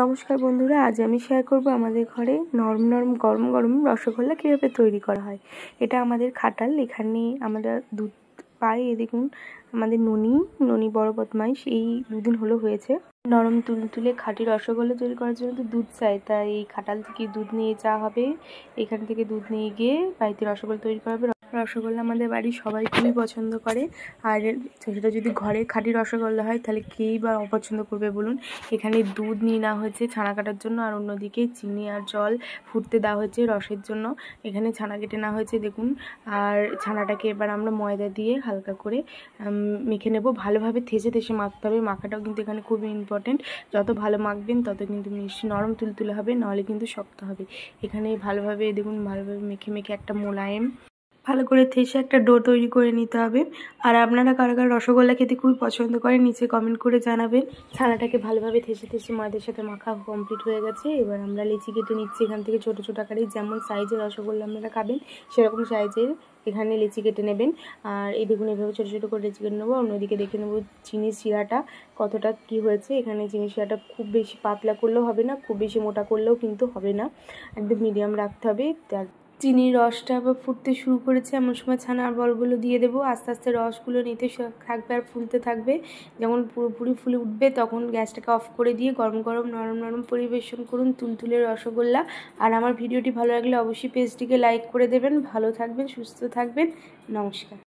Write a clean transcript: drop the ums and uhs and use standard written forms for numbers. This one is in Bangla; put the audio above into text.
নমস্কার বন্ধুরা, আজ আমি শেয়ার করব আমাদের ঘরে নরম নরম গরম গরম রসগোল্লা কীভাবে তৈরি করা হয়। এটা আমাদের খাটাল, এখানে আমরা দুধ পাই। এই দেখুন, আমাদের ননি বড় বদমাইশ এই দুদিন হলো হয়েছে। নরম তুলতুলে খাঁটি রসগোল্লা তৈরি করার জন্য তো দুধ চাই, তাই এই খাটাল থেকে দুধ নিয়ে যাওয়া হবে। এখান থেকে দুধ নিয়ে গিয়ে বাড়িতে রসগোল্লা তৈরি করা হবে। রসগোল্লা আমাদের বাড়ির সবাই খুবই পছন্দ করে, আর সেটা যদি ঘরের খাঁটি রসগোল্লা হয় তাহলে কেই বা অপছন্দ করবে বলুন। এখানে দুধ নিয়ে নেওয়া হয়েছে ছানা কাটার জন্য, আর অন্যদিকে চিনি আর জল ফুটতে দেওয়া হয়েছে রসের জন্য। এখানে ছানা কেটে নেওয়া হয়েছে দেখুন, আর ছানাটাকে এবার আমরা ময়দা দিয়ে হালকা করে মেখে নেব। ভালোভাবে থেসে থেসে মাখতে হবে, মাখাটাও কিন্তু এখানে খুবই ইম্পর্টেন্ট। যত ভালো মাখবেন তত কিন্তু মিষ্টি নরম তুলতুলে হবে, নাহলে কিন্তু শক্ত হবে। এখানে ভালোভাবে দেখুন, ভালোভাবে মেখে মেখে একটা মোলায়েম ভালো করে থেসে একটা ডো তৈরি করে নিতে হবে। আর আপনারা কারা কারা রসগোল্লা খেতে খুবই পছন্দ করেন নিচে কমেন্ট করে জানাবেন। ছানাটাকে ভালোভাবে থেসে থেসে ময়দার সাথে মাখা কমপ্লিট হয়ে গেছে। এবার আমরা লিচি কেটে নিচ্ছি এখান থেকে ছোটো ছোটো আকারে, যেমন সাইজের রসগোল্লা আপনারা খাবেন সেরকম সাইজের এখানে লিচি কেটে নেবেন। আর এই দেখুন, এভাবে ছোটো ছোটো করে লিচি কেটে নেবো। অন্যদিকে দেখে নেবো চিনির শিরাটা কতটা কি হয়েছে। এখানে চিনির শিরাটা খুব বেশি পাতলা করলেও হবে না, খুব বেশি মোটা করলেও কিন্তু হবে না, একদম মিডিয়াম রাখতে হবে। তার চিনির রসটা আবার ফুটতে শুরু করেছে, এমন সময় ছানার বলগুলো দিয়ে দেবো। আস্তে আস্তে রসগুলো নিতে থাকবে আর ফুলতে থাকবে। যখন পুরোপুরি ফুলে উঠবে তখন গ্যাসটাকে অফ করে দিয়ে গরম গরম নরম নরম পরিবেশন করুন তুলতুলে রসগোল্লা। আর আমার ভিডিওটি ভালো লাগলে অবশ্যই পেজটিকে লাইক করে দেবেন। ভালো থাকবেন, সুস্থ থাকবেন, নমস্কার।